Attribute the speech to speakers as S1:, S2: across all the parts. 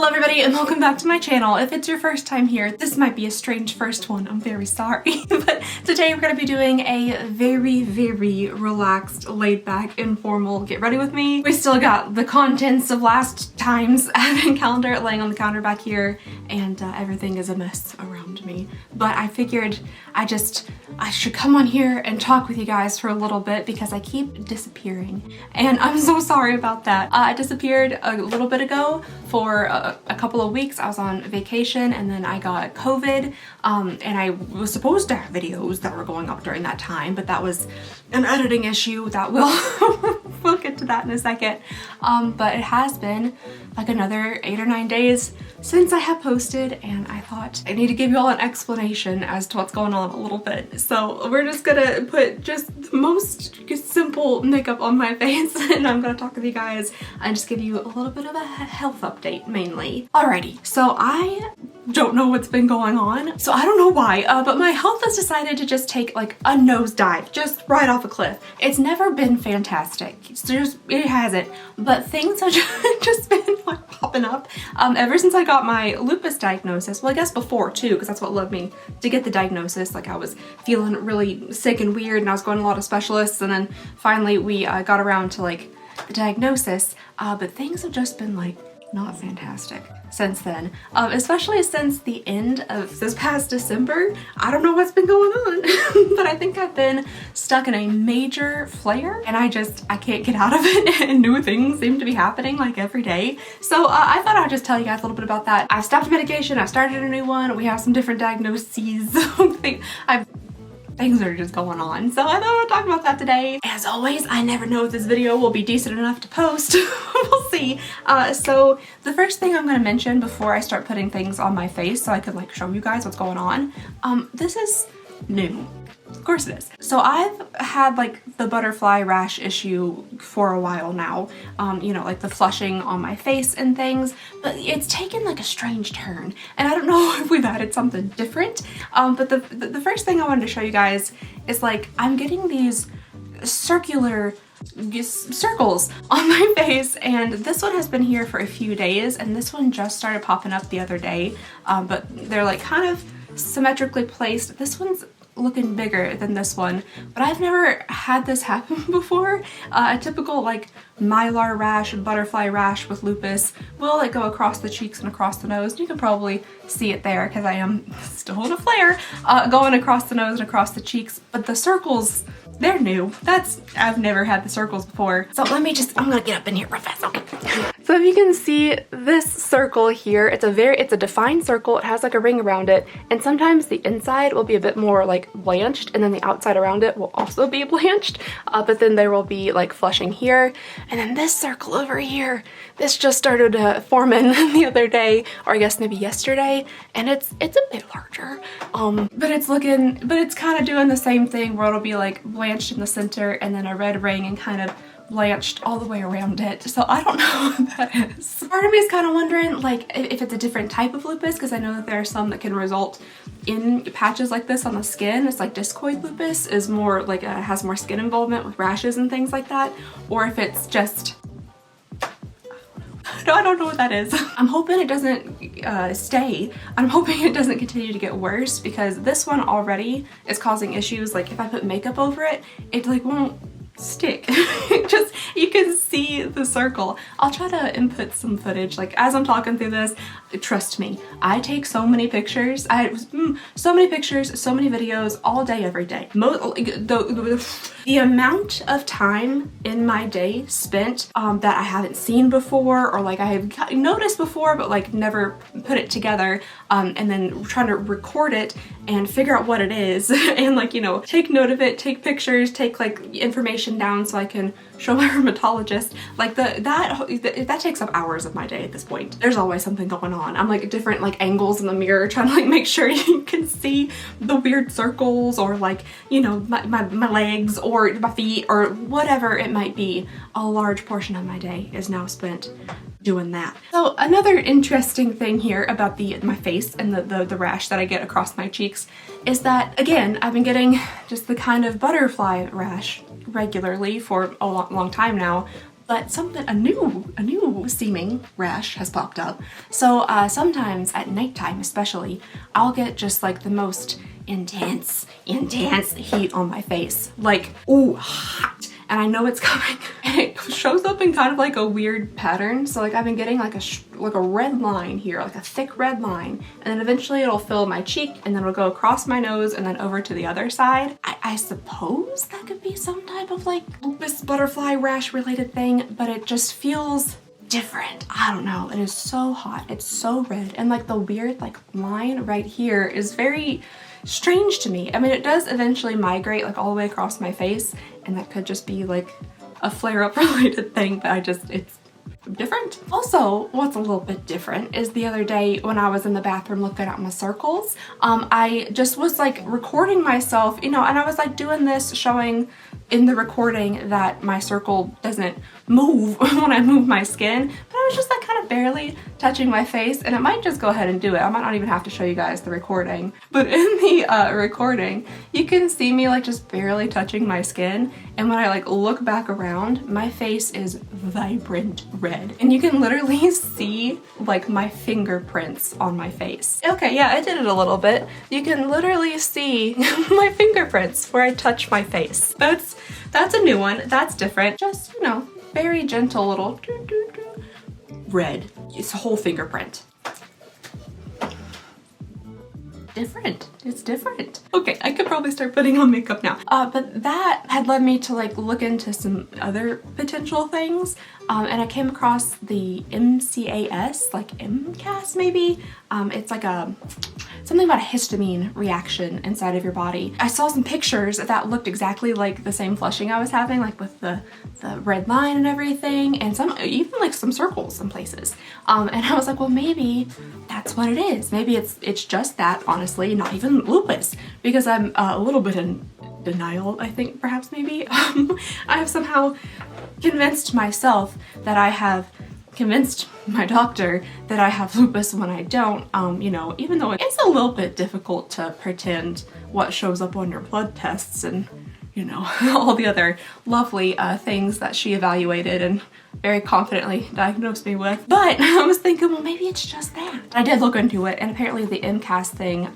S1: everybody and welcome back to my channel. If it's your first time here, this might be a strange first one. I'm very sorry. But today we're going to be doing a very relaxed, laid back, informal get ready with me. We still got the contents of last time's advent calendar laying on the counter back here, and everything is a mess around me. But I figured I should come on here and talk with you guys for a little bit because I keep disappearing. And I'm so sorry about that. I disappeared a little bit ago for a couple of weeks. I was on vacation and then I got COVID, and I was supposed to have videos that were going up during that time, but that was an editing issue that we'll get to that in a second. But it has been like another 8 or 9 days since I have posted, and I thought I need to give you all an explanation as to what's going on a little bit. So we're just gonna put just the most simple makeup on my face and I'm gonna talk with you guys and just give you a little bit of a health update mainly. Alrighty, so I don't know what's been going on, so I don't know why, but my health has decided to just take like a nosedive, just right off a cliff. It's never been fantastic, it hasn't, but things have just been like popping up ever since I got my lupus diagnosis. Well, I guess before too, because that's what led me to get the diagnosis. Like I was feeling really sick and weird and I was going to a lot of specialists, and then finally we got around to like the diagnosis, but things have just been like not fantastic since then, especially since the end of this past December. I don't know what's been going on, but I think I've been stuck in a major flare and I can't get out of it, and new things seem to be happening like every day. So I thought I'd just tell you guys a little bit about that. I've stopped medication, I've started a new one, we have some different diagnoses. Things are just going on. So I thought I would talk about that today. As always, I never know if this video will be decent enough to post. We'll see. So the first thing I'm going to mention before I start putting things on my face so I can like show you guys what's going on, this is new. Of course it is. So I've had like the butterfly rash issue for a while now, you know, like the flushing on my face and things, but it's taken like a strange turn and I don't know if we've added something different, but the first thing I wanted to show you guys is like I'm getting these circular circles on my face, and this one has been here for a few days and this one just started popping up the other day, but they're like kind of symmetrically placed. This one's looking bigger than this one, but I've never had this happen before. A typical like mylar rash, butterfly rash with lupus will like go across the cheeks and across the nose. You can probably see it there because I am still in a flare, going across the nose and across the cheeks, but the circles, they're new. I've never had the circles before. So I'm gonna get up in here real fast. Okay. So if you can see this circle here, it's a defined circle. It has like a ring around it, and sometimes the inside will be a bit more like blanched and then the outside around it will also be blanched, but then there will be like flushing here. And then this circle over here, this just started forming the other day, or I guess maybe yesterday, and it's a bit larger, but it's kind of doing the same thing where it'll be like blanched in the center and then a red ring and kind of blanched all the way around it. So I don't know what that is. Part of me is kind of wondering like if it's a different type of lupus, because I know that there are some that can result in patches like this on the skin. It's like discoid lupus is more like has more skin involvement with rashes and things like that, or if it's just I don't know what that is. I'm hoping it doesn't stay. I'm hoping it doesn't continue to get worse, because this one already is causing issues. Like if I put makeup over it, it like won't stick. Just, you can see the circle. I'll try to input some footage like as I'm talking through this. Trust me, I take so many pictures. So many pictures, so many videos all day, every day. The amount of time in my day spent that I haven't seen before, or like I have noticed before but like never put it together, and then trying to record it and figure out what it is and like, you know, take note of it, take pictures, take like information down so I can show my rheumatologist. Like that takes up hours of my day at this point. There's always something going on. I'm like different like angles in the mirror trying to like make sure you can see the weird circles, or like, you know, my legs or my feet or whatever it might be. A large portion of my day is now spent doing that. So another interesting thing here about my face and the rash that I get across my cheeks is that, again, I've been getting just the kind of butterfly rash regularly for a long time now, but a new seeming rash has popped up. So sometimes at nighttime especially, I'll get just like the most intense heat on my face. Like, ooh, hot. And I know it's coming. And it shows up in kind of like a weird pattern. So like I've been getting like a red line here, like a thick red line. And then eventually it'll fill my cheek and then it'll go across my nose and then over to the other side. I suppose that could be some type of like lupus butterfly rash related thing, but it just feels different. I don't know. It is so hot. It's so red. And like the weird like line right here is very strange to me. I mean, it does eventually migrate like all the way across my face, and that could just be like a flare-up related thing, but it's different. Also, what's a little bit different is the other day when I was in the bathroom looking at my circles, I just was like recording myself, you know, and I was like doing this, showing in the recording that my circle doesn't move when I move my skin, but I was just like kind of barely touching my face, and it might just go ahead and do it. I might not even have to show you guys the recording, but in the recording, you can see me like just barely touching my skin, and when I like look back around, my face is vibrant red, and you can literally see like my fingerprints on my face. Okay, yeah, I did it a little bit. You can literally see my fingerprints where I touch my face. That's a new one. That's different. Just, you know, very gentle little red. It's a whole fingerprint. Different. It's different. Okay, I could probably start putting on makeup now. But that had led me to like look into some other potential things. And I came across the MCAS, like MCAS maybe. It's like something about a histamine reaction inside of your body. I saw some pictures that looked exactly like the same flushing I was having, like with the red line and everything, and even like some circles in places. And I was like, well, maybe that's what it is. Maybe it's just that, honestly, not even lupus, because I'm a little bit in denial, I think, perhaps maybe. I have somehow convinced myself that I have convinced my doctor that I have lupus when I don't, you know, even though it's a little bit difficult to pretend what shows up on your blood tests and, you know, all the other lovely things that she evaluated and very confidently diagnosed me with. But I was thinking, well, maybe it's just that. I did look into it, and apparently the MCAS thing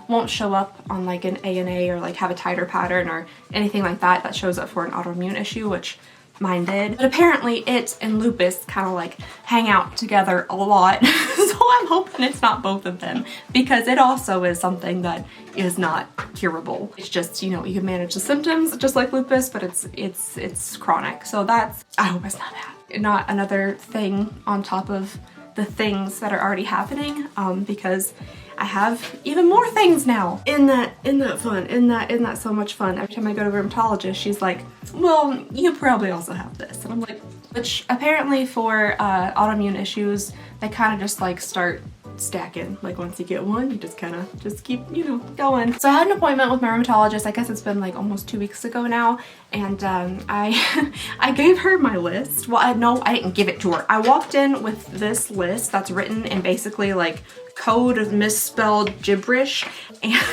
S1: won't show up on like an ANA or like have a Tater pattern or anything like that that shows up for an autoimmune issue, which mine did. But apparently it and lupus kind of like hang out together a lot. So I'm hoping it's not both of them, because it also is something that is not curable. It's just, you know, you can manage the symptoms just like lupus, but it's chronic. So I hope it's not that. Not another thing on top of the things that are already happening, because I have even more things now. Isn't that so much fun? Every time I go to a rheumatologist, she's like, well, you probably also have this. And I'm like, which apparently for autoimmune issues, they kind of just like start stacking. Like once you get one, you just kind of just keep, you know, going. So I had an appointment with my rheumatologist. I guess it's been like almost 2 weeks ago now. And I gave her my list. Well, no, I didn't give it to her. I walked in with this list that's written in basically like code of misspelled gibberish, and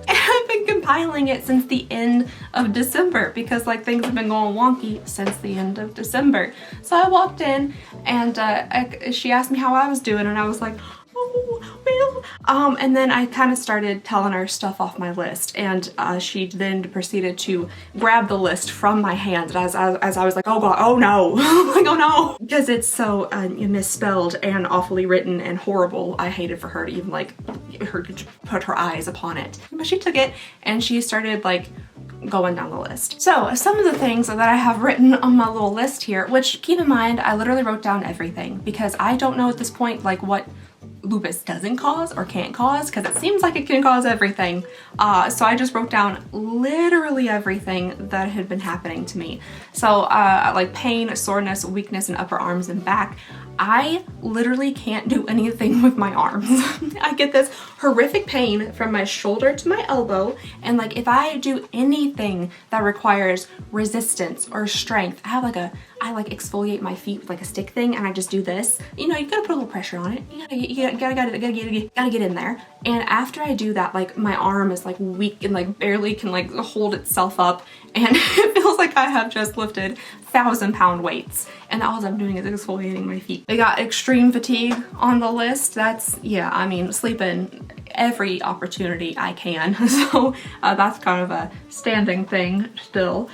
S1: I've been compiling it since the end of December, because like things have been going wonky since the end of December. So I walked in and she asked me how I was doing, and I was like, oh, well, and then I kind of started telling her stuff off my list, and she then proceeded to grab the list from my hand as I was like, oh god, oh no, like oh no, because it's so misspelled and awfully written and horrible. I hated for her to even like put her eyes upon it, but she took it and she started like going down the list. So some of the things that I have written on my little list here, which keep in mind, I literally wrote down everything, because I don't know at this point like what lupus doesn't cause or can't cause, because it seems like it can cause everything. So I just wrote down literally everything that had been happening to me. So like pain, soreness, weakness in upper arms and back. I literally can't do anything with my arms. I get this horrific pain from my shoulder to my elbow, and like if I do anything that requires resistance or strength, I have like a I like exfoliate my feet with like a stick thing, and I just do this. You know, you gotta put a little pressure on it. You gotta get in there. And after I do that, like my arm is like weak and like barely can like hold itself up, and it feels like I have just lifted 1,000-pound weights, and all I'm doing is exfoliating my feet. They got extreme fatigue on the list. That's, yeah, I mean, sleeping every opportunity I can. So that's kind of a standing thing still.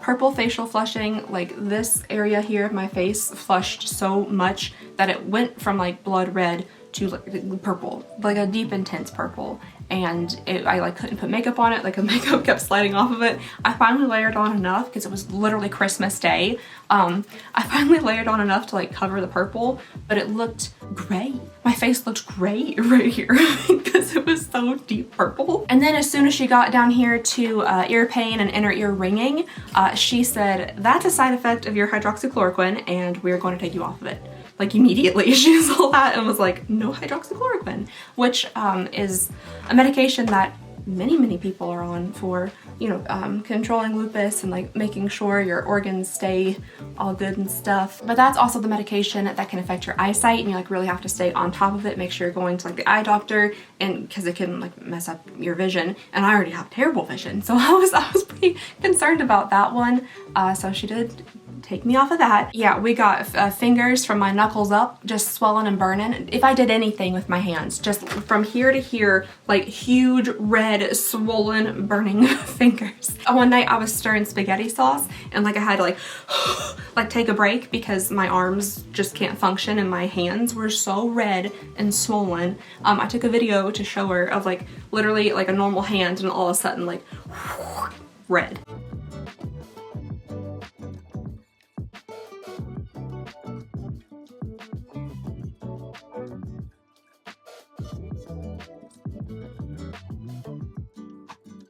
S1: Purple facial flushing, like this area here of my face flushed so much that it went from like blood red to like purple, like a deep intense purple. And I like couldn't put makeup on it, like the makeup kept sliding off of it. I finally layered on enough because it was literally Christmas Day. I finally layered on enough to like cover the purple, but it looked gray. My face looked gray right here because it was so deep purple. And then as soon as she got down here to ear pain and inner ear ringing, she said, that's a side effect of your hydroxychloroquine and we're going to take you off of it. Like immediately she saw that and was like, no hydroxychloroquine, which is a medication that many people are on for, you know, controlling lupus and like making sure your organs stay all good and stuff. But that's also the medication that can affect your eyesight, and you like really have to stay on top of it, make sure you're going to like the eye doctor, and because it can like mess up your vision. And I already have terrible vision, so I was pretty concerned about that one. So she did take me off of that. Yeah, we got fingers from my knuckles up, just swelling and burning. If I did anything with my hands, just from here to here, like huge red swollen burning fingers. One night I was stirring spaghetti sauce and like I had to like take a break because my arms just can't function and my hands were so red and swollen. I took a video to show her of like literally like a normal hand and all of a sudden like red.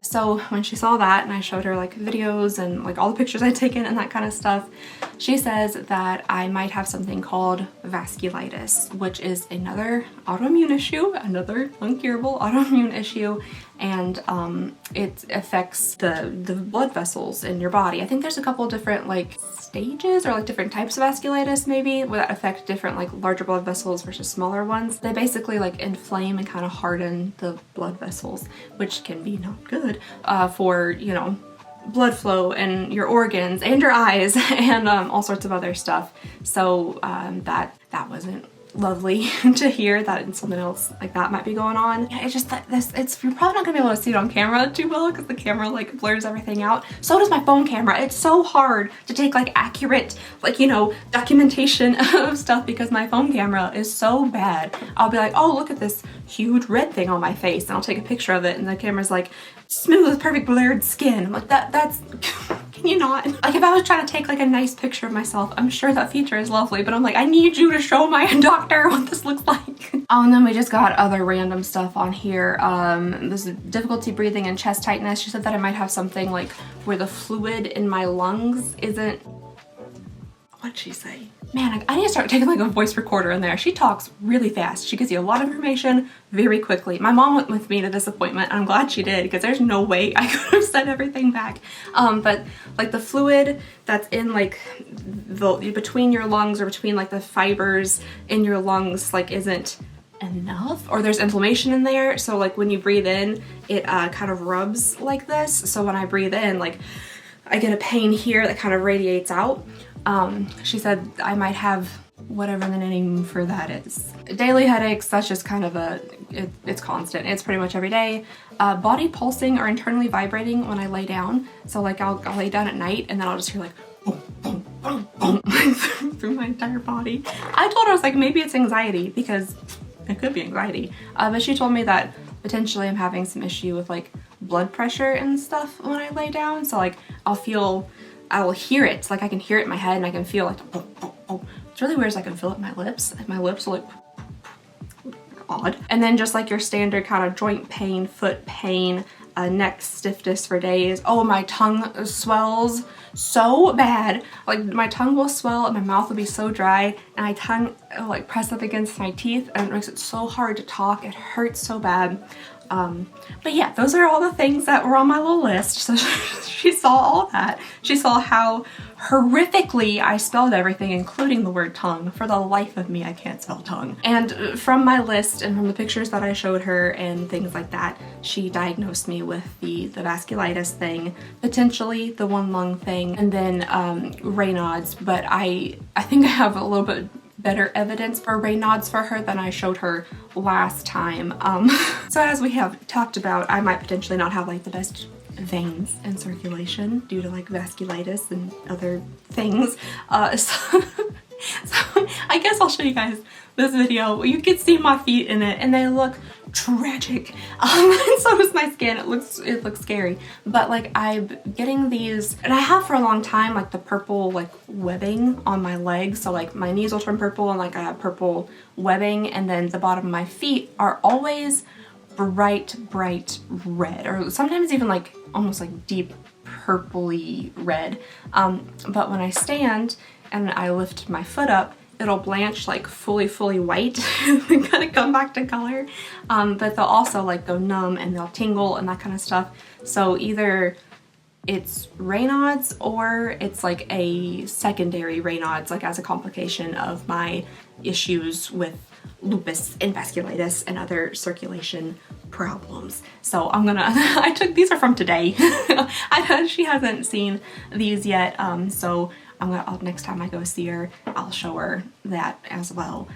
S1: So when she saw that and I showed her like videos and like all the pictures I'd taken and that kind of stuff, she says that I might have something called vasculitis, which is another autoimmune issue, another uncurable autoimmune issue. And it affects the blood vessels in your body. I think there's a couple different like stages or like different types of vasculitis maybe that affect different like larger blood vessels versus smaller ones. They basically like inflame and kind of harden the blood vessels, which can be not good for, you know, blood flow and your organs and your eyes and all sorts of other stuff. So that wasn't lovely to hear that something else like that might be going on. Yeah, it's just that you're probably not gonna be able to see it on camera too well because the camera like blurs everything out. So does my phone camera. It's so hard to take like accurate, like, you know, documentation of stuff because my phone camera is so bad. I'll be like, oh, look at this huge red thing on my face, and I'll take a picture of it and the camera's like smooth, perfect blurred skin. I'm like, that's can you not? Like if I was trying to take like a nice picture of myself, I'm sure that feature is lovely, but I'm like, I need you to show my doctor what this looks like. Oh, and then we just got other random stuff on here. This difficulty breathing and chest tightness. She said that I might have something like where the fluid in my lungs isn't, what'd she say? Man, I need to start taking like a voice recorder in there. She talks really fast. She gives you a lot of information very quickly. My mom went with me to this appointment, and I'm glad she did because there's no way I could have said everything back. But like the fluid that's in like between your lungs or between like the fibers in your lungs like isn't enough, or there's inflammation in there. So like when you breathe in, it kind of rubs like this. So when I breathe in, like I get a pain here that kind of radiates out. She said I might have whatever the name for that is. Daily headaches, that's just kind of it's constant. It's pretty much every day. Body pulsing or internally vibrating when I lay down. So like I'll lay down at night and then I'll just hear like boom, boom, boom, boom through my entire body. I told her, I was like, maybe it's anxiety because it could be anxiety. But she told me that potentially I'm having some issue with like blood pressure and stuff when I lay down. So like I will hear it, like I can hear it in my head and I can feel like, boom, boom, boom. It's really weird, I can feel it in my lips. Like my lips are like odd. And then just like your standard kind of joint pain, foot pain, neck stiffness for days. Oh, my tongue swells so bad. Like my tongue will swell and my mouth will be so dry, and my tongue will like press up against my teeth, and it makes it so hard to talk. It hurts so bad. But yeah, those are all the things that were on my little list. So she saw all that. She saw how horrifically I spelled everything, including the word tongue. For the life of me, I can't spell tongue. And from my list and from the pictures that I showed her and things like that, she diagnosed me with the vasculitis thing, potentially the one lung thing, and then Raynaud's. But I think I have a little bit better evidence for Raynaud's for her than I showed her last time. So as we have talked about, I might potentially not have like the best veins in circulation due to like vasculitis and other things. So I guess I'll show you guys this video. You can see my feet in it and they look tragic. And so does my skin. It looks scary. But like I'm getting these, and I have for a long time, like the purple like webbing on my legs. So like my knees will turn purple and like I have purple webbing, and then the bottom of my feet are always bright red, or sometimes even like almost like deep purpley red. But when I stand and I lift my foot up, it'll blanch like fully white and kind of come back to color. But they'll also like go numb and they'll tingle and that kind of stuff. So either it's Raynaud's or it's like a secondary Raynaud's, like as a complication of my issues with lupus and vasculitis and other circulation problems. So I'm gonna, these are from today. She hasn't seen these yet, so next time I go see her, I'll show her that as well.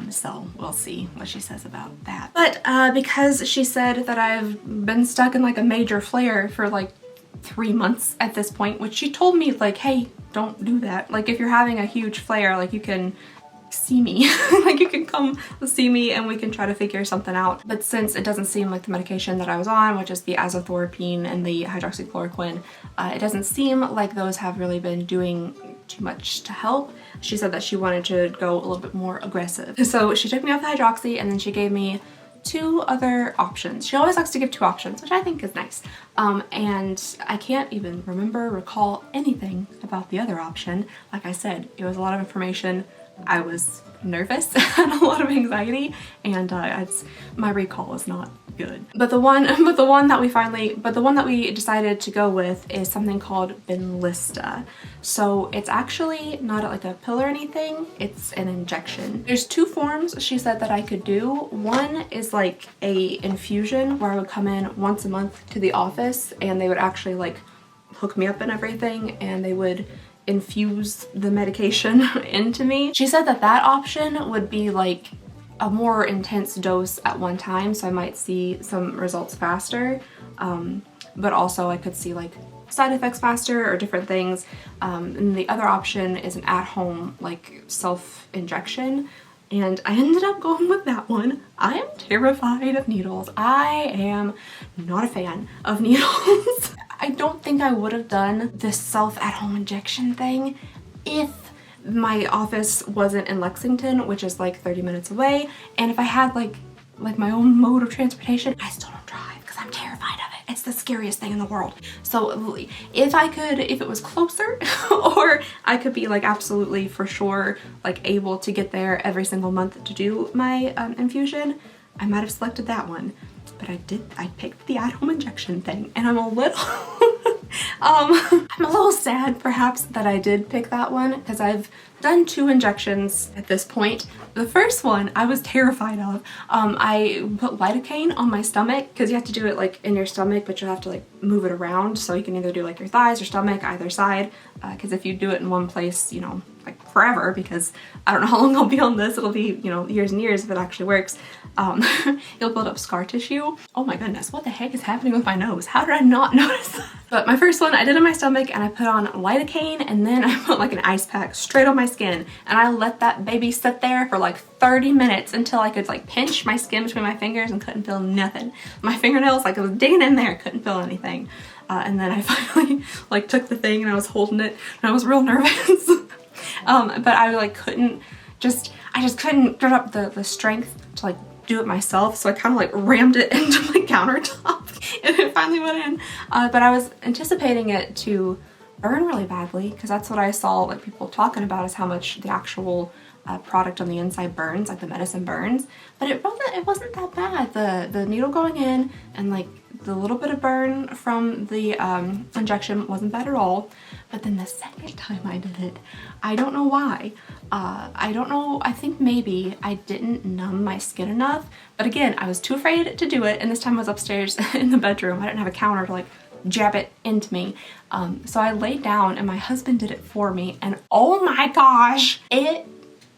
S1: So we'll see what she says about that. But because she said that I've been stuck in like a major flare for like 3 months at this point, which she told me like, hey, don't do that. Like if you're having a huge flare, like you can see me. Like you can come see me and we can try to figure something out. But since it doesn't seem like the medication that I was on, which is the azathioprine and the hydroxychloroquine, it doesn't seem like those have really been doing too much to help. She said that she wanted to go a little bit more aggressive. So she took me off the hydroxy and then she gave me 2 other options. She always likes to give 2 options, which I think is nice. And I can't even recall anything about the other option. Like I said, it was a lot of information. I was nervous and a lot of anxiety, and my recall is not good. But the one that we decided to go with is something called Benlysta. So it's actually not like a pill or anything, it's an injection. There's 2 forms she said that I could do. One is like a infusion where I would come in once a month to the office and they would actually like hook me up and everything, and they would infuse the medication into me. She said that that option would be like a more intense dose at one time, so I might see some results faster, but also I could see like side effects faster or different things. And the other option is an at-home like self-injection, and I ended up going with that one. I am terrified of needles. I am not a fan of needles. I don't think I would have done this self-at-home injection thing if my office wasn't in Lexington, which is like 30 minutes away, and if I had like my own mode of transportation. I still don't drive because I'm terrified of it. It's the scariest thing in the world. So if it was closer or I could be like absolutely for sure like able to get there every single month to do my infusion, I might have selected that one. But I picked the at-home injection thing, and I'm a little I'm a little sad perhaps that I did pick that one, because I've done 2 injections at this point. The first one I was terrified of. I put lidocaine on my stomach, because you have to do it like in your stomach, but you have to like move it around, so you can either do like your thighs or stomach, either side, because if you do it in one place, you know, like forever, because I don't know how long I'll be on this, it'll be, you know, years and years if it actually works. You'll build up scar tissue. Oh my goodness, what the heck is happening with my nose? How did I not notice that? But my first one I did in my stomach, and I put on lidocaine, and then I put like an ice pack straight on my skin, and I let that baby sit there for like 30 minutes until I could like pinch my skin between my fingers and couldn't feel nothing. My fingernails, like I was digging in there, couldn't feel anything. And then I finally like took the thing and I was holding it and I was real nervous. But I like I just couldn't get up the strength to like do it myself, so I kind of like rammed it into my countertop and it finally went in. But I was anticipating it to burn really badly, because that's what I saw like people talking about, is how much the actual product on the inside burns, like the medicine burns. But it wasn't that bad. The needle going in and like the little bit of burn from the injection wasn't bad at all. But then the second time I did it, I don't know why. I don't know, I think maybe I didn't numb my skin enough. But again, I was too afraid to do it, and this time I was upstairs in the bedroom. I didn't have a counter to like jab it into me. So I laid down and my husband did it for me, and oh my gosh, it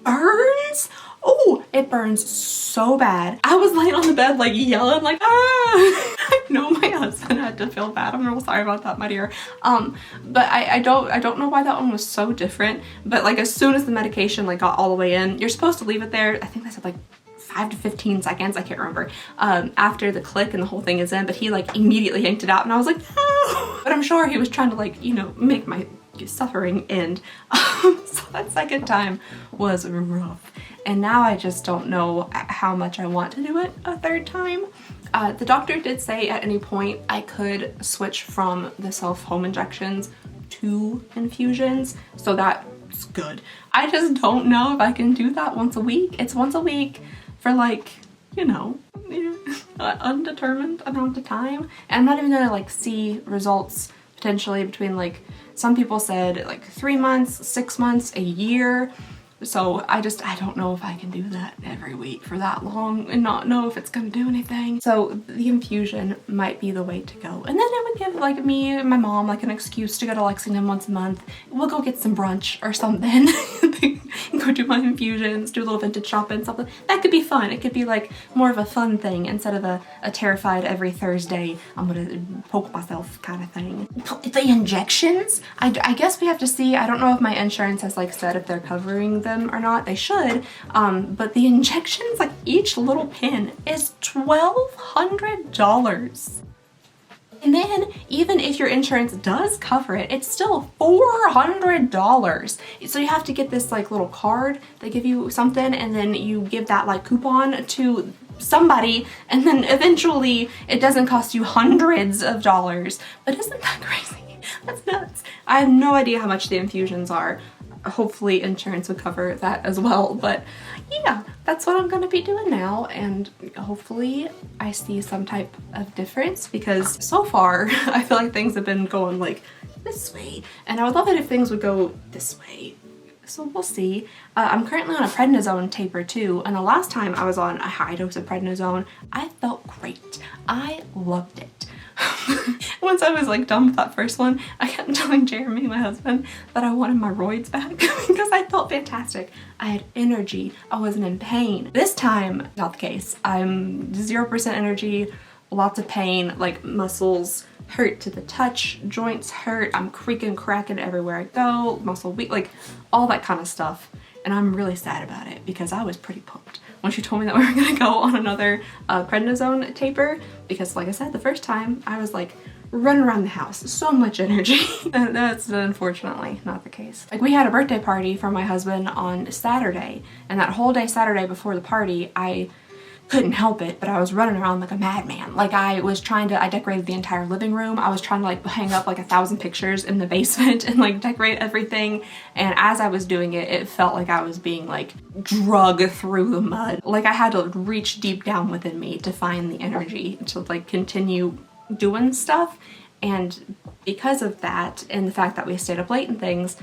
S1: burns. Oh, it burns so bad. I was laying on the bed like yelling like, ah! I know my husband had to feel bad. I'm real sorry about that, my dear. But I don't know why that one was so different. But like as soon as the medication like got all the way in, you're supposed to leave it there. I think they said like 5 to 15 seconds, I can't remember, after the click and the whole thing is in, but he like immediately yanked it out and I was like, no! But I'm sure he was trying to like, you know, make my suffering end. So that second time was rough. And now I just don't know how much I want to do it a third time. The doctor did say at any point I could switch from the self-home injections to infusions, so that's good. I just don't know if I can do that once a week. It's once a week for like, you know, undetermined amount of time. And I'm not even gonna like see results potentially between like, some people said like 3 months, 6 months, a year. So I don't know if I can do that every week for that long and not know if it's gonna do anything. So the infusion might be the way to go. And then it would give like me and my mom like an excuse to go to Lexington once a month. We'll go get some brunch or something. Go do my infusions, do a little vintage shopping, something. That could be fun. It could be like more of a fun thing instead of a terrified every Thursday I'm gonna poke myself kind of thing. The injections? I guess we have to see. I don't know if my insurance has like said if they're covering them or not. They should. But the injections, like each little pin is $1,200. And then even if your insurance does cover it, it's still $400. So you have to get this like little card. They give you something and then you give that like coupon to somebody, and then eventually it doesn't cost you hundreds of dollars. But isn't that crazy? That's nuts. I have no idea how much the infusions are. Hopefully insurance would cover that as well, but yeah, that's what I'm gonna be doing now, and hopefully I see some type of difference, because so far I feel like things have been going like this way, and I would love it if things would go this way. So we'll see. I'm currently on a prednisone taper too, and the last time I was on a high dose of prednisone, I felt great. I loved it. Once I was like done with that first one, I kept telling Jeremy, my husband, that I wanted my roids back because I felt fantastic. I had energy. I wasn't in pain. This time, not the case. I'm 0% energy, lots of pain, like muscles hurt to the touch, joints hurt, I'm creaking, cracking everywhere I go, muscle weak, like all that kind of stuff. And I'm really sad about it because I was pretty pumped when she told me that we were gonna go on another prednisone taper, because like I said, the first time I was like running around the house, so much energy. And that's unfortunately not the case. Like we had a birthday party for my husband on Saturday, and that whole day Saturday before the party, I couldn't help it, but I was running around like a madman. Like I decorated the entire living room. I was trying to like hang up like 1,000 pictures in the basement and like decorate everything. And as I was doing it, it felt like I was being like dragged through the mud. Like I had to reach deep down within me to find the energy to like continue doing stuff. And because of that and the fact that we stayed up late and things,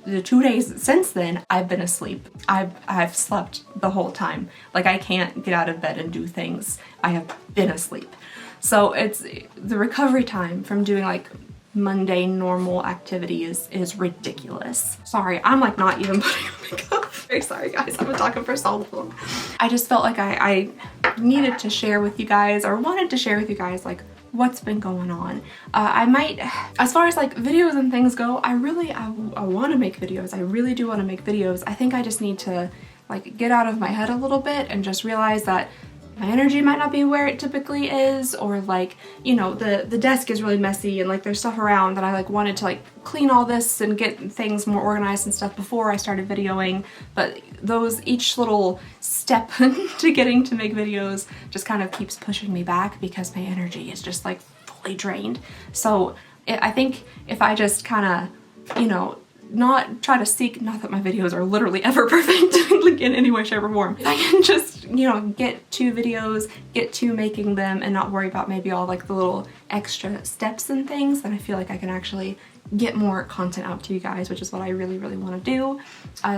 S1: the 2 days since then, I've been asleep. I've slept the whole time. Like I can't get out of bed and do things. I have been asleep. So it's the recovery time from doing like mundane normal activities is ridiculous. Sorry, I'm like not even putting on makeup. Very sorry guys, I've been talking for so long. I just felt like I needed to share with you guys, or wanted to share with you guys, like what's been going on. I might, as far as like videos and things go, I want to make videos. I really do want to make videos. I think I just need to like get out of my head a little bit and just realize that my energy might not be where it typically is, or like, you know, the desk is really messy and like there's stuff around that I like wanted to like clean all this and get things more organized and stuff before I started videoing. But each little step to getting to make videos just kind of keeps pushing me back because my energy is just like fully drained. So I think if I just kind of, you know, not try to seek, not that my videos are literally ever perfect like in any way, shape, or form. If I can just, you know, get to videos, get to making them and not worry about maybe all like the little extra steps and things, then I feel like I can actually get more content out to you guys, which is what I really, really want to do.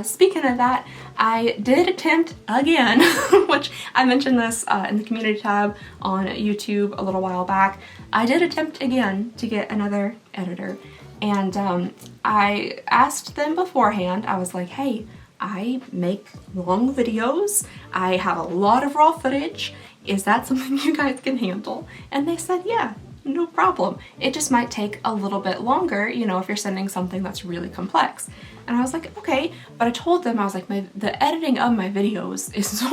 S1: Speaking of that, I did attempt again, which I mentioned this in the community tab on YouTube a little while back. I did attempt again to get another editor. And I asked them beforehand, I was like, hey, I make long videos, I have a lot of raw footage, is that something you guys can handle? And they said, yeah, no problem. It just might take a little bit longer, you know, if you're sending something that's really complex. And I was like, okay, but I told them, I was like, the editing of my videos is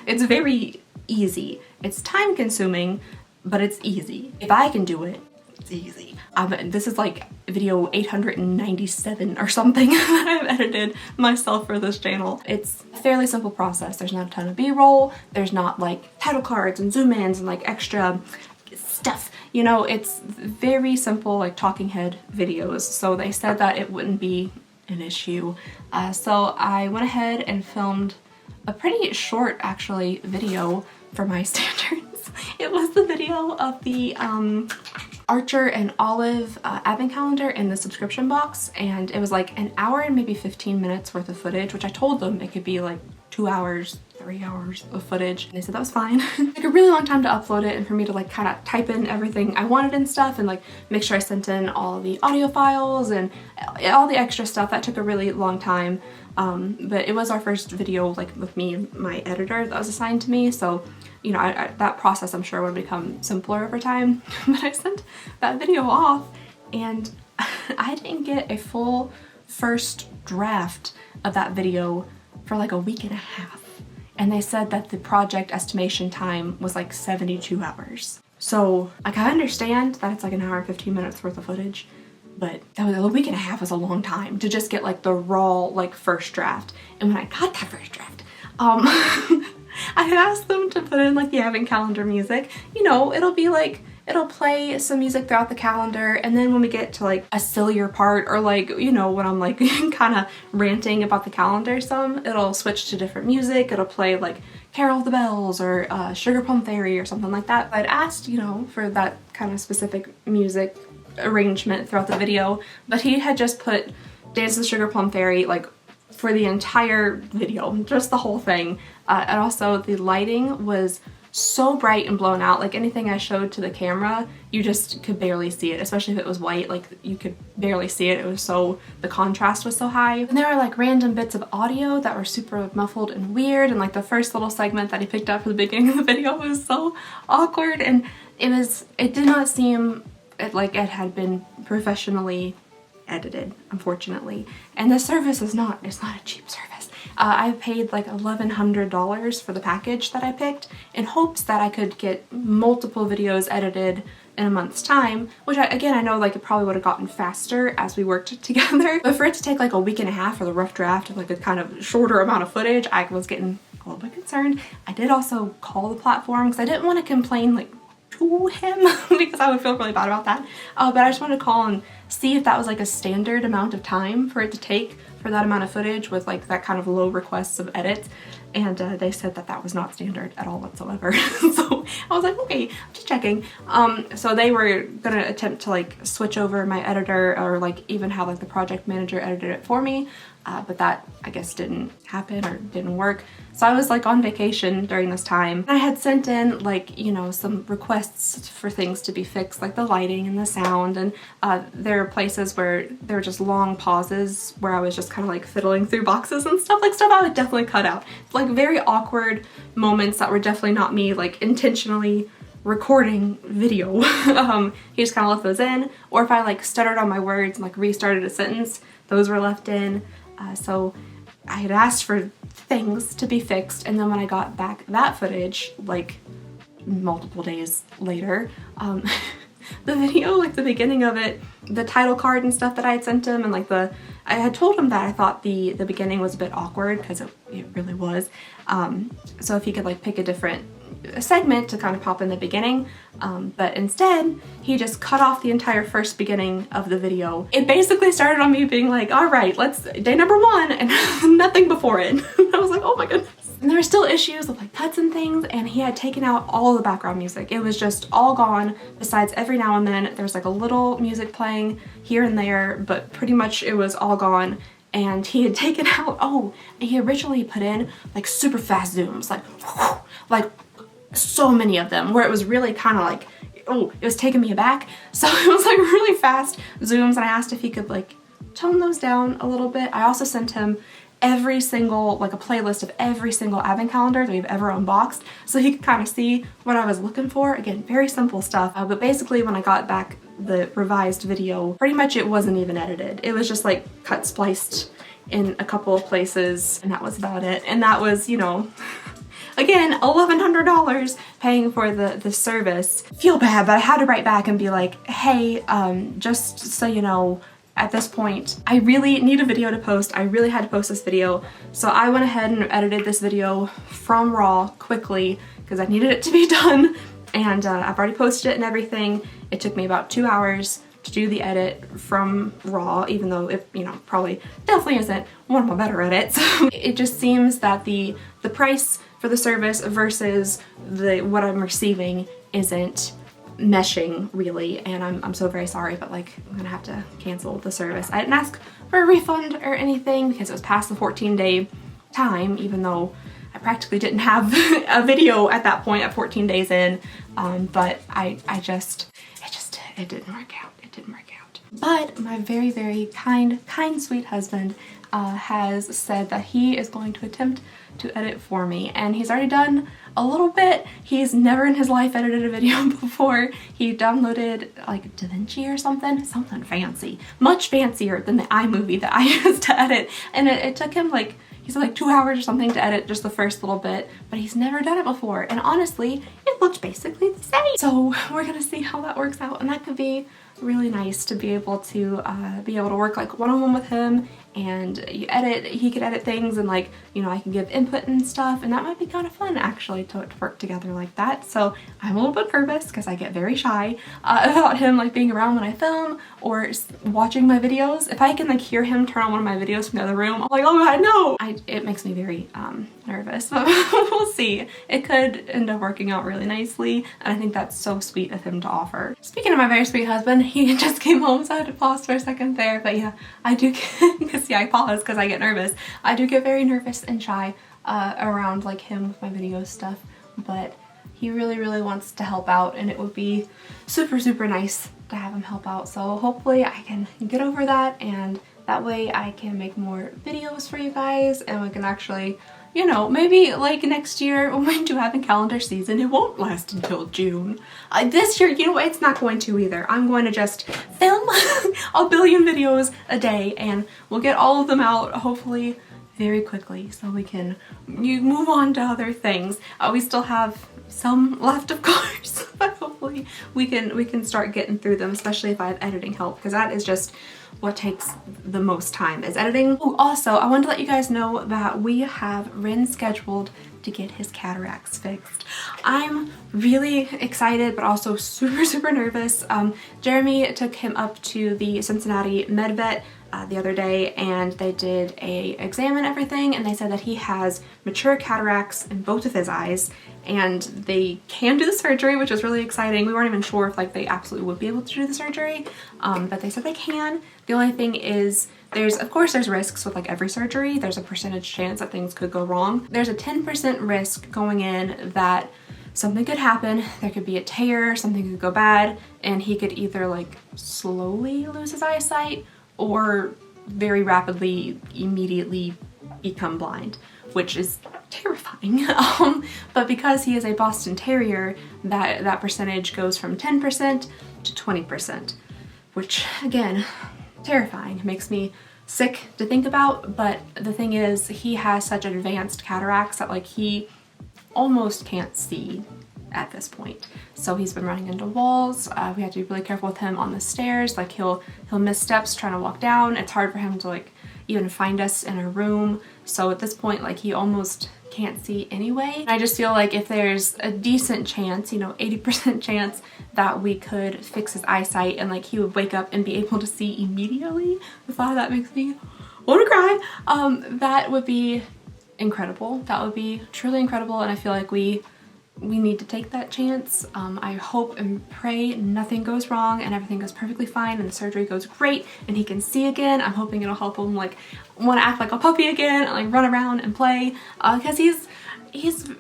S1: it's very easy. It's time consuming, but it's easy. If I can do it, it's easy. This is like video 897 or something that I've edited myself for this channel. It's a fairly simple process. There's not a ton of B-roll. There's not like title cards and zoom ins and like extra stuff. You know, it's very simple, like talking head videos. So they said that it wouldn't be an issue. So I went ahead and filmed a pretty short, actually, video for my standards. It was the video of the Archer and Olive advent calendar in the subscription box, and it was like an hour and maybe 15 minutes worth of footage, which I told them it could be like 2 hours, 3 hours of footage. And they said that was fine. It took a really long time to upload it and for me to like kind of type in everything I wanted and stuff and like make sure I sent in all the audio files and all the extra stuff. That took a really long time. But it was our first video like with me and my editor that was assigned to me, so you know, that process I'm sure would become simpler over time. But I sent that video off and I didn't get a full first draft of that video for like a week and a half. And they said that the project estimation time was like 72 hours. So like I understand that it's like an hour and 15 minutes worth of footage, but that was a week and a half was a long time to just get like the raw like first draft. And when I got that first draft, I had asked them to put in like the advent calendar music. You know, it'll be like, it'll play some music throughout the calendar, and then when we get to like a sillier part or like, you know, when I'm like kind of ranting about the calendar some, it'll switch to different music. It'll play like Carol of the Bells or Sugar Plum Fairy or something like that. I'd asked, you know, for that kind of specific music arrangement throughout the video, but he had just put Dance of the Sugar Plum Fairy like for the entire video, just the whole thing. And also the lighting was so bright and blown out, like anything I showed to the camera, you just could barely see it, especially if it was white, like you could barely see it. It was so, the contrast was so high. And there were like random bits of audio that were super muffled and weird, and like the first little segment that he picked up for the beginning of the video was so awkward, and it did not seem like it had been professionally edited, unfortunately. And the service is not, it's not a cheap service. I paid like $1,100 for the package that I picked in hopes that I could get multiple videos edited in a month's time, which I know like it probably would have gotten faster as we worked together. But for it to take like a week and a half for the rough draft of like a kind of shorter amount of footage, I was getting a little bit concerned. I did also call the platform because I didn't want to complain like to him because I would feel really bad about that. But I just wanted to call and see if that was like a standard amount of time for it to take for that amount of footage with like that kind of low requests of edits, and they said that that was not standard at all whatsoever. So I was like, okay, just checking. So they were gonna attempt to like switch over my editor or like even have like the project manager edited it for me, but that I guess didn't happen or didn't work. So I was like on vacation during this time. I had sent in like, you know, some requests for things to be fixed, like the lighting and the sound, and there are places where there were just long pauses where I was just kind of like fiddling through boxes and stuff, like stuff I would definitely cut out. Like very awkward moments that were definitely not me like intentionally recording video. He just kind of left those in, or if I like stuttered on my words and like restarted a sentence, those were left in. So I had asked for things to be fixed, and then when I got back that footage like multiple days later, the video, like the beginning of it, the title card and stuff that I had sent him and like the I had told him that I thought the beginning was a bit awkward, because it really was. So if he could like pick a different segment to kind of pop in the beginning, but instead he just cut off the entire first beginning of the video. It basically started on me being like, all right, let's day number 1, and nothing before it. I was like, oh my goodness. And there were still issues with like cuts and things, and he had taken out all the background music. It was just all gone, besides every now and then there's like a little music playing here and there, but pretty much it was all gone. And he had taken out, oh, and he originally put in like super fast zooms, like so many of them, where it was really kind of like, oh, it was taking me aback. So it was like really fast zooms, and I asked if he could like tone those down a little bit. I also sent him every single, like a playlist of every single advent calendar that we've ever unboxed, so he could kind of see what I was looking for. Again, very simple stuff, but basically when I got back the revised video, pretty much it wasn't even edited. It was just like cut spliced in a couple of places, and that was about it. And that was, you know, again, $1,100 paying for the service. Feel bad, but I had to write back and be like, hey, just so you know, at this point, I really need a video to post. I really had to post this video. So I went ahead and edited this video from Raw quickly, because I needed it to be done. And I've already posted it and everything. It took me about 2 hours to do the edit from Raw, even though it, you know, probably definitely isn't one of my better edits. It just seems that the price for the service versus what I'm receiving isn't meshing really, and I'm so very sorry, but like I'm gonna have to cancel the service. I didn't ask for a refund or anything because it was past the 14-day time, even though I practically didn't have a video at that point at 14 days in, but it didn't work out. It didn't work out. But my very, very kind, sweet husband has said that he is going to attempt to edit for me, and he's already done a little bit. He's never in his life edited a video before. He downloaded like DaVinci or something fancy, much fancier than the iMovie that I used to edit, and it took him like, he said like 2 hours or something to edit just the first little bit, but he's never done it before, and honestly it looked basically the same. So we're gonna see how that works out, and that could be really nice to be able to work like one-on-one with him, and he could edit things, and like, you know, I can give input and stuff, and that might be kind of fun actually to work together like that. So I'm a little bit nervous because I get very shy about him like being around when I film or watching my videos. If I can like hear him turn on one of my videos from the other room, I'm like, oh god, no! It makes me very nervous, but we'll see. It could end up working out really nicely, and I think that's so sweet of him to offer. Speaking of my very sweet husband, he just came home, so I had to pause for a second there, but yeah, I do get, because yeah, I pause because I get nervous. I do get very nervous and shy around like him with my video stuff, but he really, really wants to help out, and it would be super, super nice to have him help out. So hopefully I can get over that, and that way I can make more videos for you guys, and we can actually, you know, maybe like next year when we do have a calendar season, it won't last until June. This year, you know, it's not going to either. I'm going to just film a billion videos a day, and we'll get all of them out hopefully very quickly so we can move on to other things. We still have some left, of course, but hopefully we can start getting through them, especially if I have editing help, because that is just what takes the most time, is editing. Oh, also, I wanted to let you guys know that we have Wren scheduled to get his cataracts fixed. I'm really excited, but also super, super nervous. Jeremy took him up to the Cincinnati Med Vet the other day, and they did a exam and everything, and they said that he has mature cataracts in both of his eyes, and they can do the surgery, which is really exciting. We weren't even sure if like they absolutely would be able to do the surgery, but they said they can. The only thing is, of course there's risks with like every surgery. There's a percentage chance that things could go wrong. There's a 10% risk going in that something could happen. There could be a tear, something could go bad, and he could either like slowly lose his eyesight or very rapidly, immediately become blind, which is terrifying. But because he is a Boston Terrier, that percentage goes from 10% to 20%, which again, terrifying. It makes me sick to think about, but the thing is, he has such advanced cataracts that like he almost can't see at this point. So he's been running into walls. We have to be really careful with him on the stairs. Like he'll miss steps trying to walk down. It's hard for him to like even find us in a room. So at this point, like, he almost can't see anyway. I just feel like if there's a decent chance, you know, 80% chance that we could fix his eyesight and like he would wake up and be able to see immediately. The thought of that makes me want to cry. That would be incredible. That would be truly incredible, and I feel like we need to take that chance. I hope and pray nothing goes wrong and everything goes perfectly fine and the surgery goes great and he can see again. I'm hoping it'll help him like want to act like a puppy again and like run around and play, because he's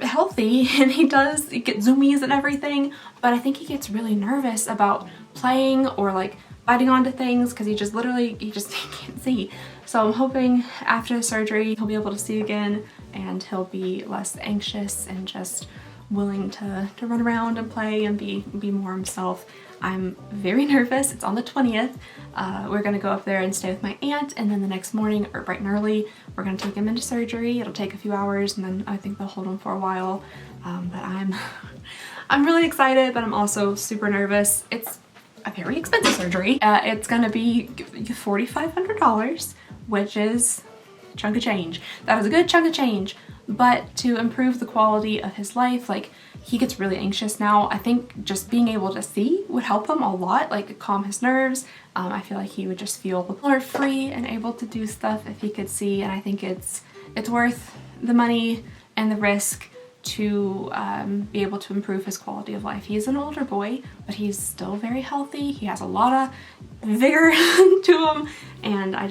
S1: healthy and he get zoomies and everything, but I think he gets really nervous about playing or like biting onto things because he can't see. So I'm hoping after the surgery he'll be able to see again and he'll be less anxious and just willing to run around and play and be more himself. I'm very nervous. It's on the 20th. We're gonna go up there and stay with my aunt, and then the next morning, or bright and early, we're gonna take him into surgery. It'll take a few hours and then I think they'll hold him for a while. But I'm really excited, but I'm also super nervous. It's a very expensive surgery. It's gonna be $4,500, which is a chunk of change. That is a good chunk of change. But to improve the quality of his life, like, he gets really anxious now. I think just being able to see would help him a lot, like calm his nerves. I feel like he would just feel more free and able to do stuff if he could see, and I think it's worth the money and the risk to be able to improve his quality of life. He's an older boy, but he's still very healthy. He has a lot of vigor to him, and I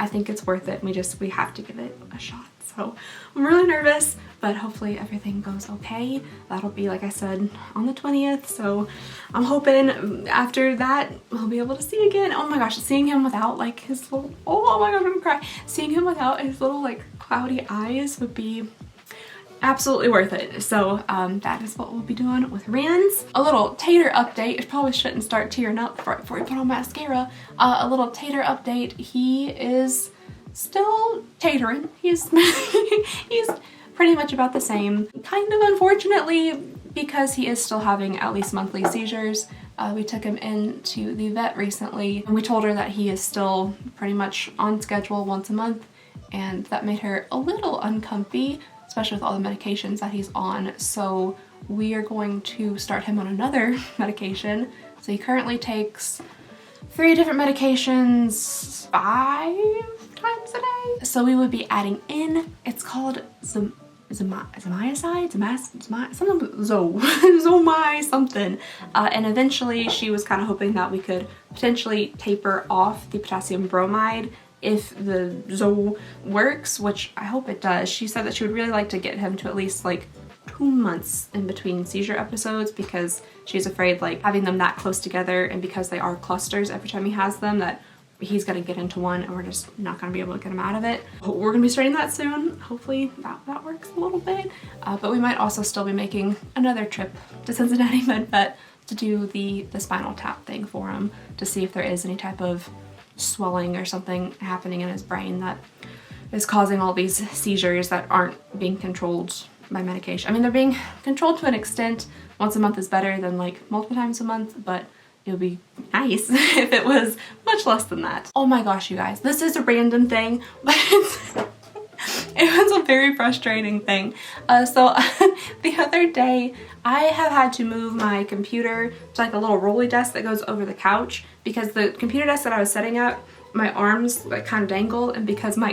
S1: think it's worth it. We have to give it a shot. So I'm really nervous, but hopefully everything goes okay. That'll be, like I said, on the 20th. So I'm hoping after that we'll be able to see again. Oh my gosh, seeing him without like his little, oh my god, I'm gonna cry. Seeing him without his little like cloudy eyes would be absolutely worth it. So that is what we'll be doing with Wren's. A little Tater update. I probably shouldn't start tearing up before we put on mascara. A little Tater update. He is still tatering. He's pretty much about the same. Kind of unfortunately, because he is still having at least monthly seizures. We took him into the vet recently and we told her that he is still pretty much on schedule once a month, and that made her a little uncomfy, especially with all the medications that he's on. So we are going to start him on another medication. So he currently takes 3 different medications 5 times a day. So we would be adding in, it's called zomicide, something. And eventually she was kind of hoping that we could potentially taper off the potassium bromide if the Zo works, which I hope it does. She said that she would really like to get him to at least like 2 months in between seizure episodes, because she's afraid like having them that close together, and because they are clusters every time he has them, that he's gonna get into one and we're just not gonna be able to get him out of it. We're gonna be starting that soon. Hopefully that works a little bit. But we might also still be making another trip to Cincinnati Med Vet to do the spinal tap thing for him, to see if there is any type of swelling or something happening in his brain that is causing all these seizures that aren't being controlled by medication. I mean, they're being controlled to an extent. Once a month is better than like multiple times a month, but it would be nice if it was much less than that. Oh my gosh, you guys, this is a random thing, but it was a very frustrating thing. So the other day, I have had to move my computer to like a little rolly desk that goes over the couch, because the computer desk that I was sitting at, my arms like kind of dangle, and because my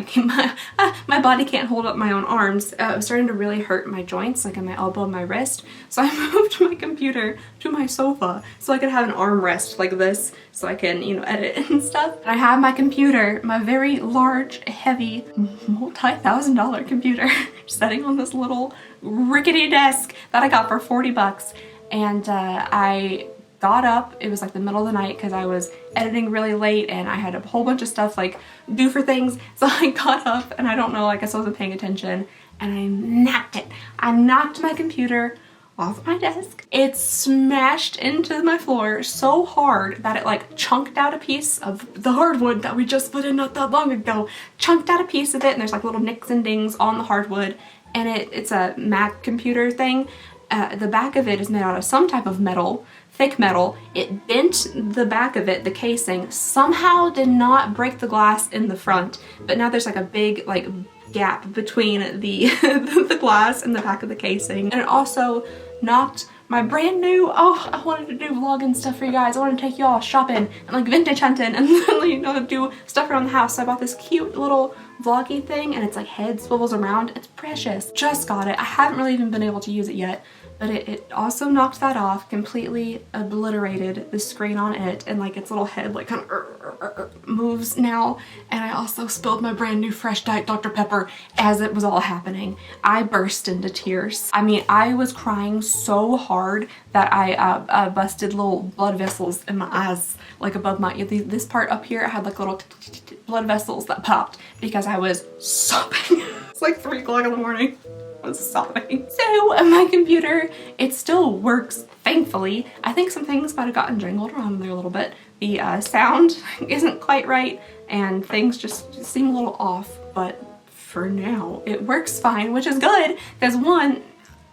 S1: body can't hold up my own arms, it was starting to really hurt my joints, like in my elbow and my wrist. So I moved my computer to my sofa so I could have an armrest like this, so I can, you know, edit and stuff. And I have my computer, my very large, heavy, multi-$1,000 computer, sitting on this little rickety desk that I got for 40 bucks. And I got up, it was like the middle of the night because I was editing really late and I had a whole bunch of stuff like do for things. So I got up and I don't know, I guess I wasn't paying attention, and I knocked it. I knocked my computer off my desk. It smashed into my floor so hard that it like chunked out a piece of the hardwood that we just put in not that long ago. Chunked out a piece of it, and there's like little nicks and dings on the hardwood, and it's a Mac computer thing. The back of it is made out of some type of metal, thick metal. It bent the back of it, the casing, somehow did not break the glass in the front, but now there's like a big like gap between the the glass and the back of the casing. And it also knocked my brand new, oh, I wanted to do vlogging stuff for you guys. I wanted to take you all shopping and like vintage hunting and you know, do stuff around the house. So I bought this cute little vloggy thing and it's like head swivels around. It's precious. Just got it. I haven't really even been able to use it yet, but it also knocked that off, completely obliterated the screen on it, and like its little head like kind of moves now. And I also spilled my brand new fresh Diet Dr. Pepper as it was all happening. I burst into tears. I mean, I was crying so hard that I busted little blood vessels in my eyes, like above my, this part up here, I had like little blood vessels that popped because I was sobbing. It's like 3 o'clock in the morning. I was sobbing. So my computer, it still works, thankfully. I think some things might have gotten jangled around there a little bit. The sound isn't quite right and things just seem a little off, but for now it works fine, which is good because one,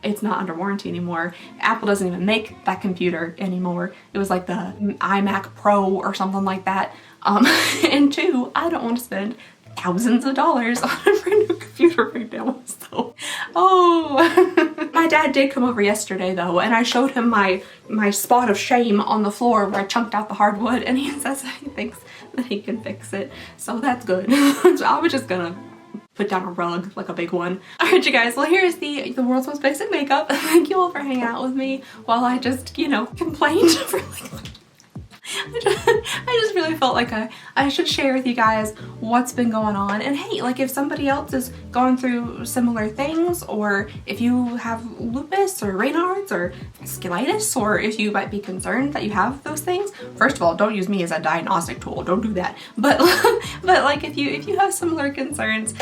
S1: it's not under warranty anymore. Apple doesn't even make that computer anymore. It was like the iMac Pro or something like that. And two, I don't want to spend thousands of dollars on a brand new computer right now. So, oh. My dad did come over yesterday though, and I showed him my spot of shame on the floor where I chunked out the hardwood, and he says that he thinks that he can fix it. So that's good. So I was just gonna put down a rug, like a big one. Alright you guys, well here's the world's most basic makeup. Thank you all for hanging out with me while I just, you know, complained for like I just really felt like I should share with you guys what's been going on. And hey, like if somebody else is going through similar things, or if you have lupus or Raynaud's or vasculitis, or if you might be concerned that you have those things, first of all, don't use me as a diagnostic tool. Don't do that. But like if you have similar concerns,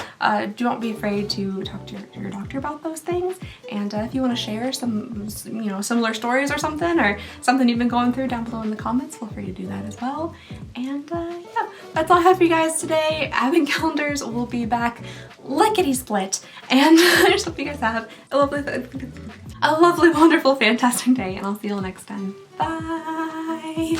S1: don't be afraid to talk to your doctor about those things. And if you want to share some, you know, similar stories or something you've been going through down below in the comments, feel free to do that as well. And yeah, that's all I have for you guys today. Advent calendars will be back lickety split, and I just hope you guys have a lovely, wonderful, fantastic day, and I'll see you all next time. Bye.